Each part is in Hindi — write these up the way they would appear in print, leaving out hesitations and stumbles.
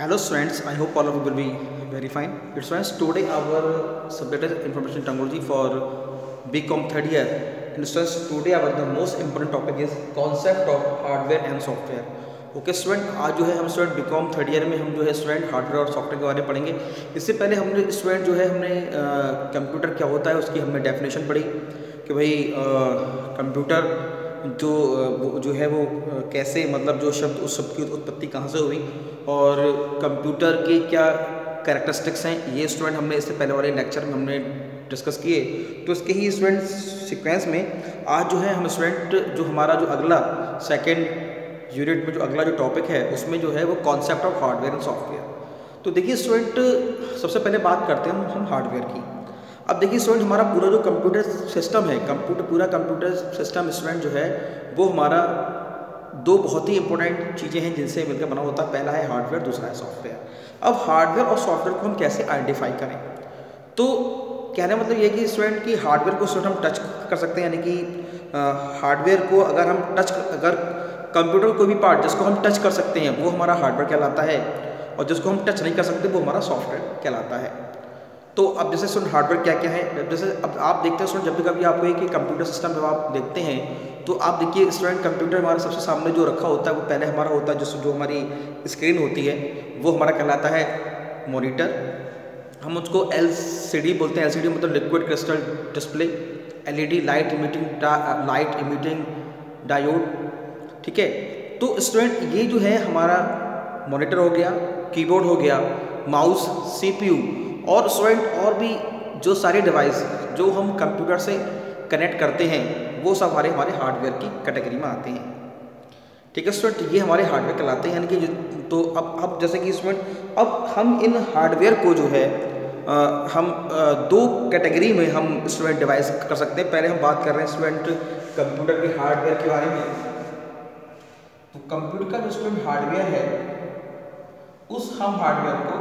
Hello students, I hope all of you will be very fine. It's students, today our subject is information technology for BCom third year. And students, today our the most important topic is concept of hardware and software. Okay student, आज जो है हम स्टूडेंट बीकॉम थर्ड ईयर में हम जो है स्टूडेंट हार्डवेयर और सॉफ्टवेयर के बारे में पढ़ेंगे। इससे पहले हमने स्टूडेंट जो है हमने कंप्यूटर क्या होता है उसकी हमने डेफिनेशन पढ़ी कि भाई कंप्यूटर जो है वो कैसे, मतलब जो शब्द उस शब्द की उत्पत्ति कहाँ से हुई और कंप्यूटर के क्या कैरेक्टरिस्टिक्स हैं, ये स्टूडेंट हमने इससे पहले वाले लेक्चर में हमने डिस्कस किए। तो इसके ही स्टूडेंट सीक्वेंस में आज जो है हम स्टूडेंट जो हमारा जो अगला सेकेंड यूनिट में जो अगला जो टॉपिक है उसमें जो है वो concept of hardware and software. तो देखिए स्टूडेंट, सबसे पहले बात करते हैं हम हार्डवेयर की। अब देखिए स्टूडेंट, हमारा पूरा जो कंप्यूटर सिस्टम है, पूरा कंप्यूटर सिस्टम स्टूडेंट जो है वो हमारा दो बहुत ही इंपॉर्टेंट चीज़ें हैं जिनसे मिलकर बना होता है। पहला है हार्डवेयर, दूसरा है सॉफ्टवेयर। अब हार्डवेयर और सॉफ्टवेयर को हम कैसे आइडेंटिफाई करें, तो कहने मतलब ये कि स्टूडेंट की हार्डवेयर को स्टूडेंट हम टच कर सकते हैं, यानी कि हार्डवेयर को अगर हम अगर कंप्यूटर कोई भी पार्ट जिसको हम टच कर सकते हैं वो हमारा हार्डवेयर कहलाता है, और जिसको हम टच नहीं कर सकते वो हमारा सॉफ्टवेयर कहलाता है। तो अब जैसे स्टूडेंट हार्डवेयर क्या क्या है, जैसे अब आप देखते हैं स्टूडेंट, जब भी कभी आपको एक कंप्यूटर सिस्टम जब आप देखते हैं तो आप देखिए स्टूडेंट, कंप्यूटर हमारे सबसे सामने जो रखा होता है वो पहले हमारा होता है जो हमारी स्क्रीन होती है वो हमारा कहलाता है मॉनिटर। हम उसको LCD बोलते हैं। LCD मतलब liquid crystal display, LED light emitting diode, ठीक है। तो स्टूडेंट ये जो है हमारा मॉनिटर हो गया, कीबोर्ड हो गया, माउस, CPU और स्टूडेंट और भी जो सारे डिवाइस जो हम कंप्यूटर से कनेक्ट करते हैं वो सब हमारे हार्डवेयर की कैटेगरी में आते हैं, ठीक है स्टूडेंट। ये हमारे हार्डवेयर कहलाते हैं, यानी कि तो अब जैसे कि स्टूडेंट अब हम इन हार्डवेयर को जो है हम दो कैटेगरी में हम स्टूडेंट डिवाइस कर सकते हैं। पहले हम बात कर रहे हैं स्टूडेंट कंप्यूटर के हार्डवेयर के बारे में। तो कंप्यूटर का जो स्टूडेंट हार्डवेयर है उस हम हार्डवेयर को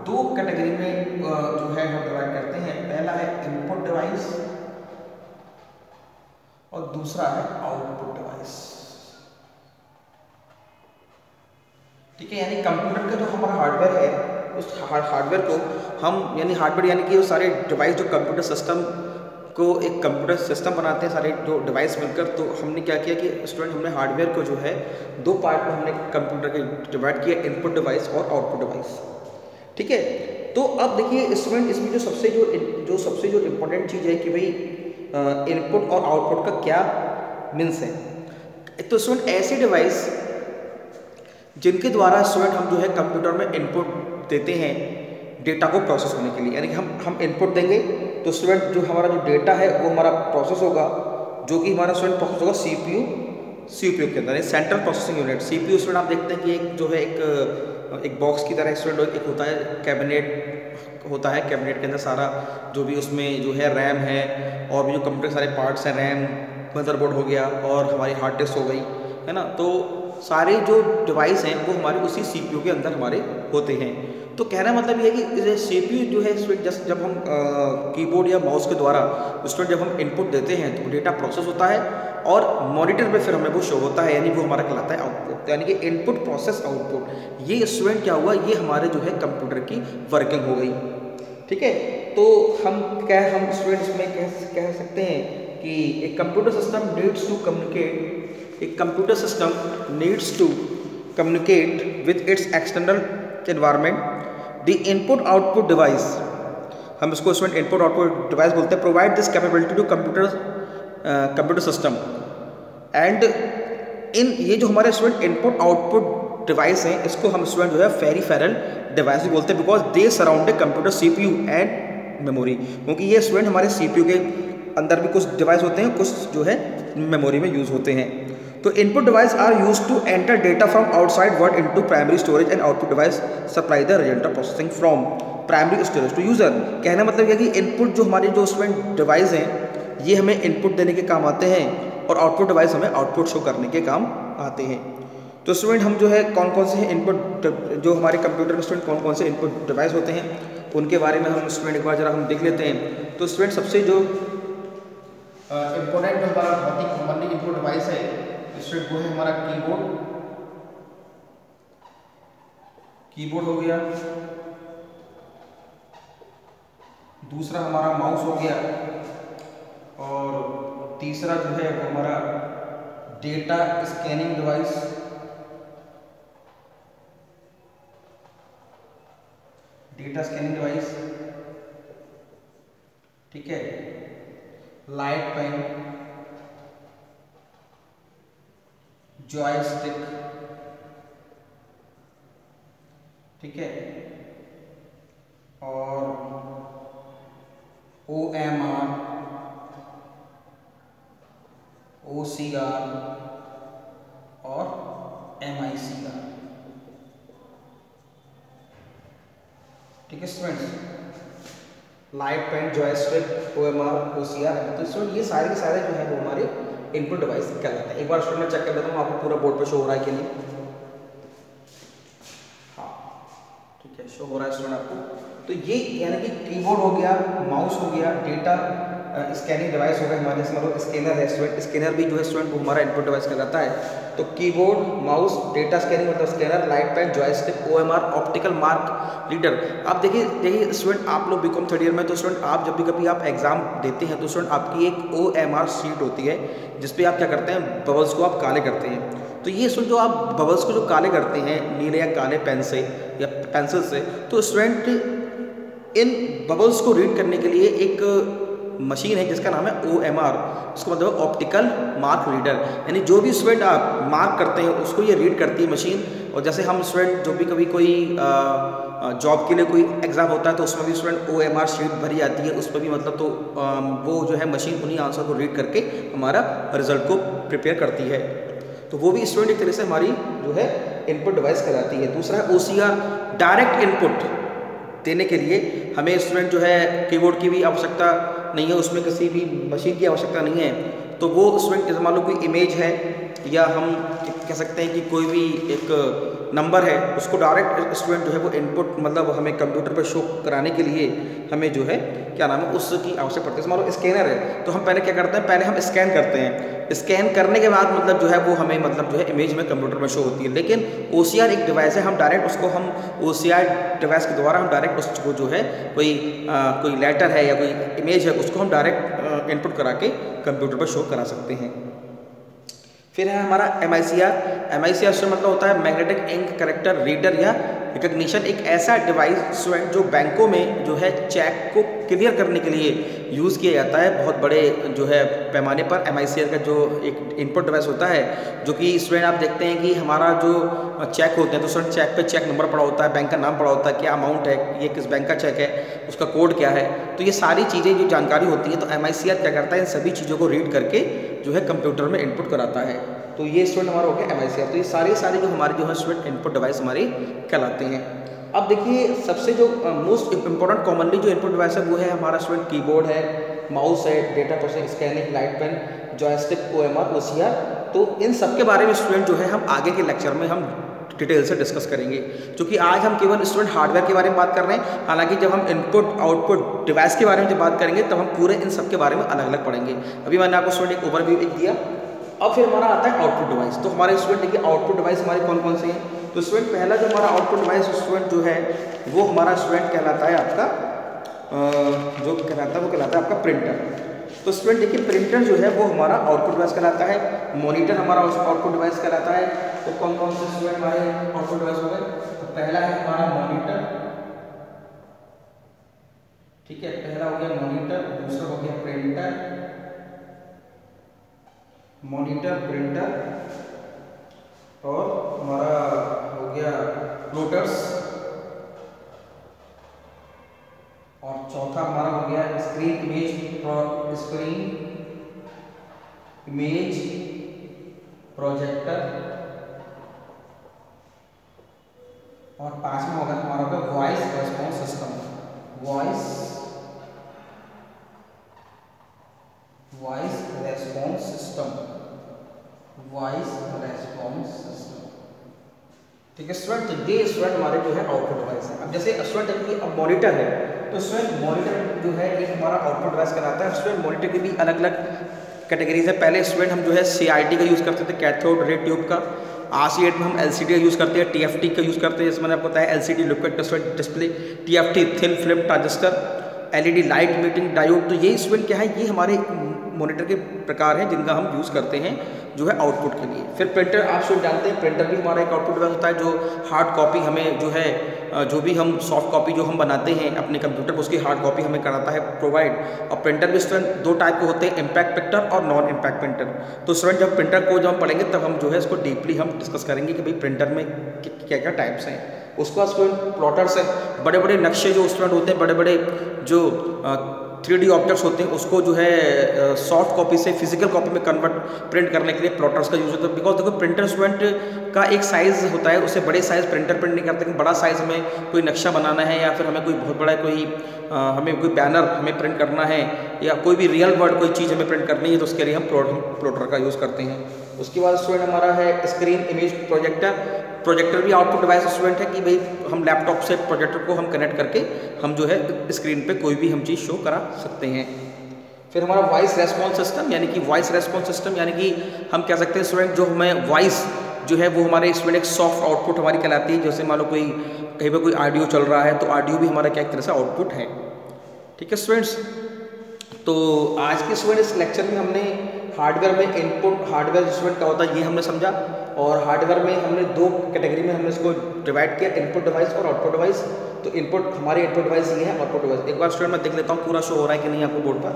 दो कैटेगरी में जो है हम डिवाइड करते हैं। पहला है इनपुट डिवाइस और दूसरा है आउटपुट डिवाइस, ठीक है। यानी कंप्यूटर का जो हमारा हार्डवेयर है उस हार्डवेयर को हम यानी कि वो सारे डिवाइस जो कंप्यूटर सिस्टम को एक कंप्यूटर सिस्टम बनाते हैं सारे जो डिवाइस मिलकर। तो हमने क्या किया कि स्टूडेंट हमने हार्डवेयर को जो है दो पार्ट में हमने कंप्यूटर के डिवाइड किया, इनपुट डिवाइस और आउटपुट डिवाइस, ठीक है। तो अब देखिए स्टूडेंट, इसमें जो सबसे जो इम्पोर्टेंट चीज़ है कि भाई इनपुट और आउटपुट का क्या मीन्स है। तो स्टूडेंट ऐसे डिवाइस जिनके द्वारा स्टूडेंट हम जो है कंप्यूटर में इनपुट देते हैं डेटा को प्रोसेस होने के लिए, यानी कि हम इनपुट देंगे तो स्टूडेंट जो हमारा जो डेटा है वो हमारा प्रोसेस होगा, जो कि हमारा स्टूडेंट प्रोसेस होगा CPU के अंदर, central processing unit. CPU student आप देखते हैं कि एक जो है एक बॉक्स की तरह स्टूडेंट एक होता है, कैबिनेट होता है। कैबिनेट के अंदर सारा जो भी उसमें जो है रैम है और भी जो कंप्यूटर सारे पार्ट्स हैं, रैम, मदरबोर्ड हो गया और हमारी हार्ड डिस्क हो गई, है ना। तो सारे जो डिवाइस हैं वो हमारे उसी CPU के अंदर हमारे होते हैं। तो कहना मतलब ये है कि CPU जो है स्टूडेंट जब हम कीबोर्ड या माउस के द्वारा स्टूडेंट जब हम इनपुट देते हैं तो डेटा प्रोसेस होता है और मॉनिटर पे फिर हमें वो शो होता है, यानी वो हमारा कहलाता है आउटपुट। यानी कि इनपुट प्रोसेस आउटपुट, ये स्टूडेंट क्या हुआ, ये हमारे जो है कंप्यूटर की वर्किंग हो गई, ठीक है। तो हम स्टूडेंट इसमें कह सकते हैं कि एक computer system needs to communicate with its external environment. The input output device, हम इसको स्टूडेंट इनपुट आउटपुट डिवाइस बोलते हैं, provide this capability to computer system and in ये जो हमारे स्टूडेंट इनपुट आउटपुट डिवाइस हैं इसको हम स्टूडेंट जो है पेरिफेरल डिवाइस भी बोलते हैं, because they surround a computer CPU and memory. क्योंकि ये स्टूडेंट हमारे CPU के अंदर भी कुछ डिवाइस होते हैं, कुछ जो है मेमोरी में यूज होते हैं। तो input device are use to enter data from outside world into primary storage and output device supply the result of processing from primary storage to user. कहना मतलब यह कि इनपुट जो हमारे जो स्टूडेंट डिवाइस हैं ये हमें इनपुट देने के काम आते हैं और आउटपुट डिवाइस हमें आउटपुट शो करने के काम आते हैं। तो स्टूडेंट हम जो है कौन से इनपुट जो हमारे कंप्यूटर में स्टूडेंट कौन से इनपुट डिवाइस होते हैं उनके बारे में हम स्टूडेंट एक बार जरा हम देख लेते हैं। तो स्टूडेंट सबसे जो इम्पोर्टेंट जो हमारा बहुत ही कॉमनली इनपुट डिवाइस है स्टूडेंट वो है हमारा कीबोर्ड, कीबोर्ड हो गया, दूसरा हमारा माउस हो गया, और तीसरा जो है वो हमारा डेटा स्कैनिंग डिवाइस, ठीक है, लाइट पेन, जॉयस्टिक, ठीक है, और OMR, OCR और MICR, ठीक है students. Light pen, joystick, OMR, OCR, तो स्टूडेंट ये सारे के सारे जो है वो हमारे इनपुट डिवाइस कहलाते हैं। एक बार स्टूडेंट चेक कर लेता हूँ आपको पूरा बोर्ड पे शो हो रहा है कि नहीं। हाँ ठीक है, शो हो रहा है स्टूडेंट आपको। तो ये यानी कि कीबोर्ड हो गया, माउस हो गया, डेटा स्कैनिंग डिवाइस हो गया हमारे, जैसे मतलब स्कैनर है स्टूडेंट, स्कैनर भी जो है स्टूडेंट वो हमारा इनपुट डिवाइस कहलाता है। तो कीबोर्ड, माउस, डेटा स्कैनिंग मतलब scanner, light pen, joystick, OMR, optical mark reader. आप देखिए स्टूडेंट, आप लोग बीकॉम थर्ड ईयर में, तो स्टूडेंट आप जब भी कभी आप एग्जाम देते हैं तो स्टूडेंट आपकी एक OMR शीट होती है जिसपे आप क्या करते हैं, बबल्स को आप काले करते हैं। तो ये स्टूडेंट जो आप बबल्स को जो काले करते हैं नीले या काले पेन से या पेंसिल से, तो स्टूडेंट इन बबल्स को रीड करने के लिए एक मशीन है जिसका नाम है OMR, उसको मतलब ऑप्टिकल मार्क रीडर, यानी जो भी स्टूडेंट आप मार्क करते हैं उसको ये रीड करती है मशीन। और जैसे हम स्टूडेंट जो भी कभी कोई जॉब के लिए कोई एग्ज़ाम होता है तो उसमें भी स्टूडेंट OMR शीट भरी जाती है, उस पर भी मतलब तो वो जो है मशीन उन्हीं आंसर को रीड करके हमारा रिजल्ट को प्रिपेयर करती है। तो वो भी स्टूडेंट एक तरह से हमारी जो है इनपुट डिवाइस कहलाती है। दूसरा है OCR, डायरेक्ट इनपुट देने के लिए हमें स्टूडेंट जो है कीबोर्ड की भी आवश्यकता नहीं है, उसमें किसी भी मशीन की आवश्यकता नहीं है। तो वो स्टूडेंट जैसे मान लो कोई इमेज है या हम कह सकते हैं कि कोई भी एक नंबर है, उसको डायरेक्ट स्टूडेंट जो है वो इनपुट मतलब हमें कंप्यूटर पर शो कराने के लिए हमें जो है क्या नाम है उसकी आवश्यकता पड़ती है। मान लो स्कैनर है तो हम पहले क्या करते हैं, पहले हम स्कैन करते हैं, स्कैन करने के बाद मतलब जो है वो हमें मतलब जो है इमेज में कंप्यूटर में शो होती है। लेकिन OCR एक डिवाइस है, हम डायरेक्ट उसको हम OCR डिवाइस के द्वारा हम डायरेक्ट उसको जो है कोई लेटर है या कोई इमेज है उसको हम डायरेक्ट इनपुट करा के कंप्यूटर पर शो करा सकते हैं। फिर है हमारा MICR से मतलब होता है मैग्नेटिक इंक करेक्टर रीडर या रिकग्निशन, एक ऐसा डिवाइस स्टूडेंट जो बैंकों में जो है चेक को क्लियर करने के लिए यूज़ किया जाता है बहुत बड़े जो है पैमाने पर। MICR का जो एक इनपुट डिवाइस होता है जो कि स्टूडेंट आप देखते हैं कि हमारा जो चेक होते हैं तो स्टूडेंट चेक पे चेक नंबर पड़ा होता है, बैंक का नाम पड़ा होता है, क्या अमाउंट है, ये किस बैंक का चेक है, उसका कोड क्या है, तो ये सारी चीज़ें जो जानकारी होती है तो MICR क्या करता है, इन सभी चीज़ों को रीड करके जो है कंप्यूटर में इनपुट कराता है। तो ये स्टूडेंट हमारा हो गया MICR। तो ये सारे जो हमारे जो है स्टूडेंट इनपुट डिवाइस हमारी कहलाते हैं। अब देखिए सबसे जो मोस्ट इम्पोर्टेंट कॉमनली जो इनपुट डिवाइस है वो है हमारा स्टूडेंट कीबोर्ड है, माउस है, data processing scanning, light pen, joystick, OMR, OCR। तो इन सब के बारे में स्टूडेंट जो है हम आगे के लेक्चर में हम डिटेल से डिस्कस करेंगे, क्योंकि आज हम केवल स्टूडेंट हार्डवेयर के बारे में बात कर रहे हैं। हालांकि जब हम इनपुट आउटपुट डिवाइस के बारे में जब बात करेंगे तब हम पूरे इन सब के बारे में अलग अलग पढ़ेंगे। अभी मैंने आपको स्टूडेंट एक ओवरव्यू एक दिया। अब फिर हमारा आता है आउटपुट डिवाइस। तो हमारे स्टूडेंट देखिए आउटपुट डिवाइस हमारे कौन कौन से हैं। तो स्टूडेंट पहला जो हमारा आउटपुट डिवाइस स्टूडेंट जो है वो हमारा स्टूडेंट कहलाता है आपका जो कहलाता है वो कहलाता है आपका प्रिंटर। तो स्टूडेंट देखिए प्रिंटर जो है वो हमारा आउटपुट डिवाइस कहलाता है। मॉनिटर हमारा आउटपुट डिवाइस कहलाता है। तो कौन कौन से स्टूडेंट हमारे आउटपुट डिवाइस हो गए। तो पहला है हमारा मॉनिटर, ठीक है, पहला हो गया मॉनिटर, दूसरा हो गया प्रिंटर, मॉनिटर, प्रिंटर, और हमारा हो गया प्लॉटर्स, और चौथा हमारा हो गया स्क्रीन इमेज प्रोजेक्टर, और पांचवा होगा हमारा होगा voice response system. Voice response system, ठीक है स्टूडेंट। तो ये स्टूडेंट हमारे जो है आउटपुट डिवाइस है। अब जैसे स्टूडेंट देखिए अब मॉनिटर है तो स्टूडेंट मॉनिटर जो है एक हमारा आउटपुट डिवाइस कहलाता है। स्टूडेंट मॉनिटर की भी अलग अलग कैटेगरीज है। पहले स्टूडेंट हम जो है CRT का यूज़ करते थे, कैथोड रे ट्यूब का। RC8 में हम LCD का यूज़ करते हैं, TFT का यूज़ करते हैं, जैसे मैंने आपको बताया LCD liquid crystal display, TFT thin film transistor, LED light meeting diode. तो ये स्टूडेंट क्या है, ये हमारे मॉनिटर के प्रकार हैं जिनका हम यूज़ करते हैं जो है आउटपुट के लिए। फिर प्रिंटर, आप स्टूडेंट जानते हैं प्रिंटर भी हमारा एक आउटपुट डिवाइस होता है, जो हार्ड कॉपी हमें जो है जो भी हम सॉफ्ट कॉपी जो हम बनाते हैं अपने कंप्यूटर पर, उसकी हार्ड कॉपी हमें कराता है प्रोवाइड। और प्रिंटर भी स्टूडेंट दो टाइप के होते हैं, इम्पैक्ट प्रिंटर और नॉन इम्पैक्ट प्रिंटर। तो स्टूडेंट जब प्रिंटर को जब हम पढ़ेंगे तब हम जो है इसको डीपली हम डिस्कस करेंगे कि भाई प्रिंटर में क्या क्या टाइप्स हैं। उसके बाद स्टूडेंट प्लॉटर्स है, बड़े बड़े नक्शे जो स्टूडेंट होते हैं, बड़े बड़े जो 3D ऑब्जेक्ट्स होते हैं उसको जो है सॉफ्ट कॉपी से फिजिकल कॉपी में कन्वर्ट प्रिंट करने के लिए प्लॉटर्स का यूज होता है। बिकॉज देखो प्रिंटर स्टूडेंट का एक साइज़ होता है, उससे बड़े साइज़ प्रिंटर प्रिंट नहीं करते, बड़ा साइज़ में कोई नक्शा बनाना है या फिर हमें कोई बहुत बड़ा कोई हमें कोई बैनर हमें प्रिंट करना है या कोई भी रियल वर्ल्ड कोई चीज़ हमें प्रिंट करनी है, तो उसके लिए हम प्लॉटर का यूज़ करते हैं। उसके बाद स्टूडेंट हमारा है स्क्रीन इमेज प्रोजेक्टर। प्रोजेक्टर भी आउटपुट डिवाइस स्टूडेंट है कि भाई हम लैपटॉप से प्रोजेक्टर को हम कनेक्ट करके हम जो है स्क्रीन पे कोई भी हम चीज़ शो करा सकते हैं। फिर हमारा वॉइस रेस्पॉन्स सिस्टम, यानी कि वॉइस रेस्पॉन्स सिस्टम यानी कि हम कह सकते हैं स्टूडेंट जो हमें वॉइस जो है वो हमारे स्टूडेंट एक सॉफ्ट आउटपुट हमारी कहलाती है। जैसे मान लो कोई कहीं पर कोई ऑडियो चल रहा है तो ऑडियो भी हमारा क्या एक तरह से आउटपुट है। ठीक है स्टूडेंट्स, तो आज के स्टूडेंट इस लेक्चर में हमने हार्डवेयर में इनपुट हार्डवेयर स्टूडेंट क्या होता है ये हमने समझा, और हार्डवेयर में हमने दो कैटेगरी में हमने इसको डिवाइड किया, इनपुट डिवाइस और आउटपुट डिवाइस। तो इनपुट हमारे इनपुट डिवाइस ये है, आउटपुट डिवाइस एक बार स्टूडेंट मैं देख लेता हूँ पूरा शो हो रहा है कि नहीं आपको बोर्ड पर।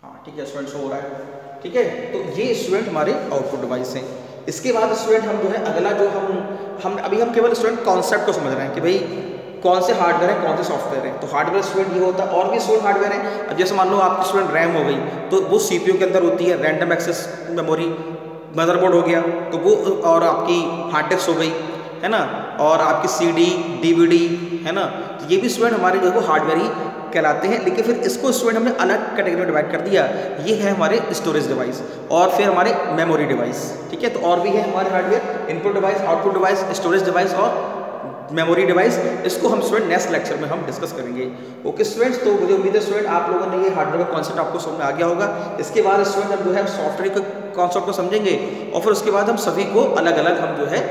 हाँ ठीक है स्टूडेंट, शो हो रहा है। ठीक है, तो ये स्टूडेंट हमारे आउटपुट डिवाइस हैं। इसके बाद स्टूडेंट हम जो है अगला जो हम अभी हम केवल स्टूडेंट कॉन्सेप्ट को समझ रहे हैं कि भाई कौन से हार्डवेयर है कौन से सॉफ्टवेयर है। तो हार्डवेयर स्टूडेंट ये होता है, और भी स्टूडेंट हार्डवेयर है। अब जैसे मान लो आपकी स्टूडेंट रैम हो गई तो वो CPU के अंदर होती है, रैंडम एक्सेस मेमोरी। मदरबोर्ड हो गया तो वो, और आपकी हार्ड डिस्क हो गई है ना, और आपकी CD DVD है ना। तो ये भी स्टूडेंट हमारे जो है वो हार्डवेयर ही कहलाते हैं। लेकिन फिर इसको स्टूडेंट हमने अलग कैटेगरी में डिवाइड कर दिया, ये है हमारे स्टोरेज डिवाइस और फिर हमारे मेमोरी डिवाइस। ठीक है, तो और भी है हमारे hardware, input device, output device, storage device और मेमोरी डिवाइस। इसको हम स्टूडेंट नेक्स्ट लेक्चर में हम डिस्कस करेंगे। ओके स्टूडेंट्स, तो मुझे उम्मीद है स्टूडेंट आप लोगों ने ये हार्डवेयर का कॉन्सेप्ट आपको समझ में आ गया होगा। इसके बाद स्टूडेंट हम जो है सॉफ्टवेयर के कॉन्सेप्ट को समझेंगे और फिर उसके बाद हम सभी को अलग अलग हम जो है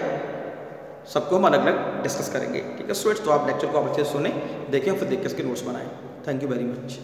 सबको हम अलग अलग डिस्कस करेंगे। ठीक है स्टूडेंट्स, तो आप लेक्चर को आप अच्छे से सुने, देखें, फिर देख के इसके नोट्स बनाएं। Thank you very much.